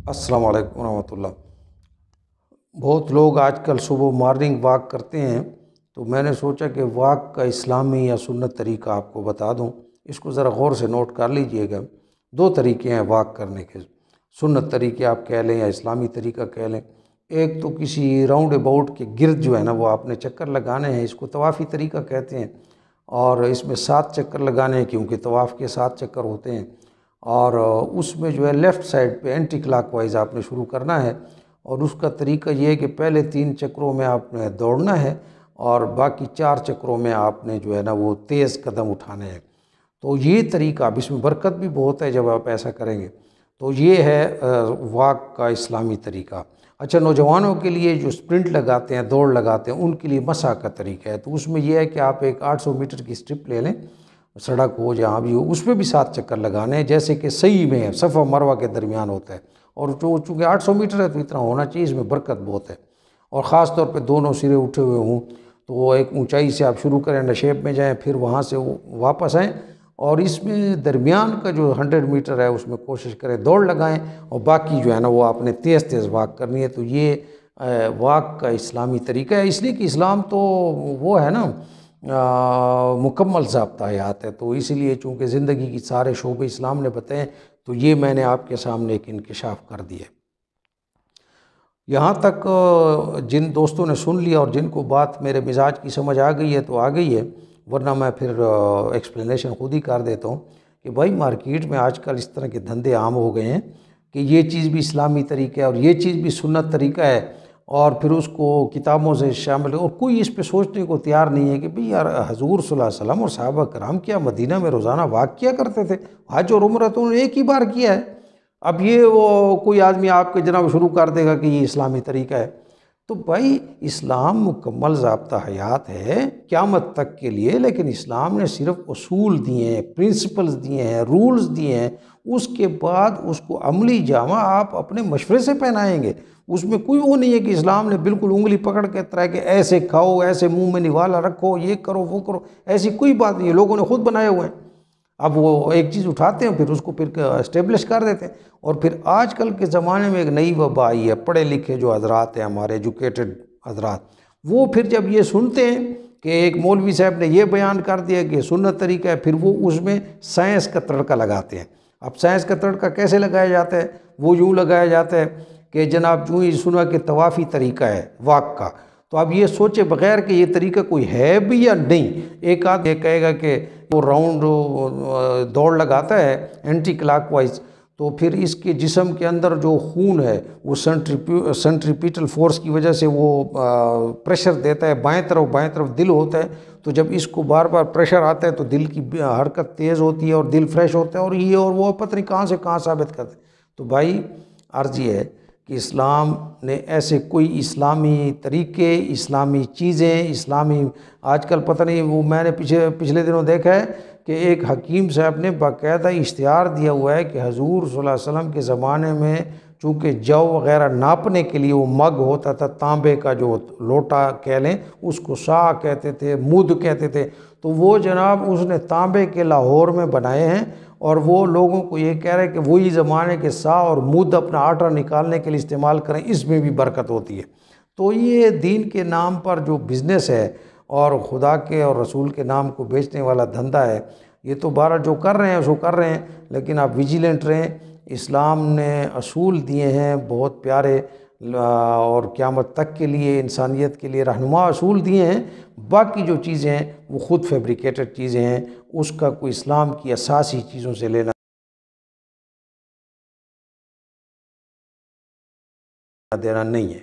अस्सलाम वालेकुम रहमतुल्लाह। बहुत लोग आजकल सुबह मॉर्निंग वॉक करते हैं, तो मैंने सोचा कि वॉक का इस्लामी या सुन्नत तरीका आपको बता दूं। इसको ज़रा गौर से नोट कर लीजिएगा। दो तरीके हैं वॉक करने के, सुन्नत तरीके आप कह लें या इस्लामी तरीका कह लें। एक तो किसी राउंड अबाउट के गिर्द जो है ना वो आपने चक्कर लगाने हैं, इसको तवाफ़ी तरीका कहते हैं। और इसमें 7 चक्कर लगाने हैं, क्योंकि तवाफ़ के 7 चक्कर होते हैं। और उसमें जो है लेफ़्ट साइड पे एंटी क्लॉकवाइज आपने शुरू करना है। और उसका तरीका ये है कि पहले 3 चक्रों में आपने दौड़ना है और बाकी 4 चक्रों में आपने जो है ना वो तेज़ कदम उठाने हैं। तो ये तरीका, अब इसमें बरकत भी बहुत है जब आप ऐसा करेंगे। तो ये है वॉक का इस्लामी तरीका। अच्छा, नौजवानों के लिए जो स्प्रिंट लगाते हैं, दौड़ लगाते हैं, उनके लिए मसा का तरीका है। तो उसमें यह है कि आप एक 800 मीटर की स्ट्रिप ले लें, सड़क हो जहाँ भी हो, उसमें भी 7 चक्कर लगाने हैं, जैसे कि सही में सफ़ा मरवा के दरमियान होता है। और जो चूँकि 800 मीटर है तो इतना होना चाहिए, इसमें बरकत बहुत है। और ख़ास तौर पे दोनों सिरे उठे हुए हों, तो वो एक ऊंचाई से आप शुरू करें, नशेब में जाएं, फिर वहाँ से वापस आएँ। और इसमें दरमियान का जो 100 मीटर है उसमें कोशिश करें दौड़ लगाएं, और बाकी जो है ना वो आपने तेज़ तेज़ वॉक करनी है। तो ये वॉक का इस्लामी तरीका है, इसलिए कि इस्लाम तो वो है ना मुकम्मल ज़ाब्ता हयात है। तो इसीलिए चूँकि ज़िंदगी की सारे शोबे इस्लाम ने बताए, तो ये मैंने आपके सामने एक इंकिशाफ कर दिया। यहाँ तक जिन दोस्तों ने सुन लिया और जिनको बात मेरे मिजाज की समझ आ गई है तो आ गई है, वरना मैं फिर एक्सप्लेनेशन खुद ही कर देता हूँ कि भाई मार्केट में आजकल इस तरह के धंधे आम हो गए हैं कि ये चीज़ भी इस्लामी तरीका है और ये चीज़ भी सुन्नत तरीका है, और फिर उसको किताबों से शामिल, और कोई इस पे सोचने को तैयार नहीं है कि भाई यार हजूर सल्लल्लाहु अलैहि वसल्लम और सहाबा कराम क्या मदीना में रोज़ाना वाक़ किया करते थे? हज और उम्रा तो उन्होंने एक ही बार किया है। अब ये वो कोई आदमी आपके जनाब शुरू कर देगा कि ये इस्लामी तरीका है। तो भाई इस्लाम मुकम्मल ज़ाब्ता हयात है क़यामत तक के लिए, लेकिन इस्लाम ने सिर्फ उसूल दिए हैं, प्रिंसिपल्स दिए हैं, रूल्स दिए हैं। उसके बाद उसको अमली जामा आप अपने मशवरे से पहनाएंगे। उसमें कोई वो नहीं है कि इस्लाम ने बिल्कुल उंगली पकड़ के तरह के ऐसे खाओ, ऐसे मुंह में निवाला रखो, ये करो वो करो, ऐसी कोई बात नहीं है। लोगों ने खुद बनाए हुए हैं। अब वो एक चीज़ उठाते हैं, फिर उसको फिर इस्टेब्लिश कर देते हैं। और फिर आजकल के ज़माने में एक नई वबा आई है, पढ़े लिखे जो हजरात हैं, हमारे एजुकेटेड हजरात, वो फिर जब ये सुनते हैं कि एक मौलवी साहब ने ये बयान कर दिया कि सुन्नत तरीका है, फिर वो उसमें साइंस का तड़का लगाते हैं। अब साइंस का तड़का कैसे लगाया जाता है? वो यूँ लगाया जाता है कि जनाब यूँ ही सुना कि तवाफ़ी तरीका है वाक का। तो आप ये सोचे बगैर कि ये तरीका कोई है भी या नहीं। एक आदमी ये कहेगा कि वो राउंड दौड़ लगाता है एंटी क्लॉकवाइज, तो फिर इसके जिस्म के अंदर जो खून है वो सेंट्रीपिटल फोर्स की वजह से वो प्रेशर देता है बाएं तरफ दिल होता है। तो जब इसको बार बार प्रेशर आता है तो दिल की हरकत तेज़ होती है और दिल फ्रेश होता है, और ये और वो पता नहीं कहाँ से कहाँ साबित करते। तो भाई अर्ज़ ये है कि इस्लाम ने ऐसे कोई इस्लामी तरीके, इस्लामी चीज़ें, इस्लामी आजकल पता नहीं, वो मैंने पिछले दिनों देखा है कि एक हकीम साहब ने बाकायदा इश्तिहार दिया हुआ है कि हजूर सल्लल्लाहु अलैहि वसल्लम के ज़माने में चूँकि जौ वग़ैरह नापने के लिए वो मग होता था, तांबे का जो लोटा कह लें, उसको सा कहते थे, मुद कहते थे। तो वो जनाब उसने तांबे के लाहौर में बनाए हैं, और वो लोगों को ये कह रहे हैं कि वही ज़माने के सा और मुद अपना आटा निकालने के लिए इस्तेमाल करें, इसमें भी बरकत होती है। तो ये दीन के नाम पर जो बिज़नेस है और खुदा के और रसूल के नाम को बेचने वाला धंधा है, ये तो बारह जो कर रहे हैं उसको कर रहे हैं, लेकिन आप विजिलेंट रहें। इस्लाम ने असूल दिए हैं बहुत प्यारे, और क़यामत तक के लिए इंसानियत के लिए रहनुमा असूल दिए हैं। बाकी जो चीज़ें हैं वो ख़ुद फैब्रिकेटेड चीज़ें हैं, उसका कोई इस्लाम की असासी चीज़ों से लेना देना नहीं है।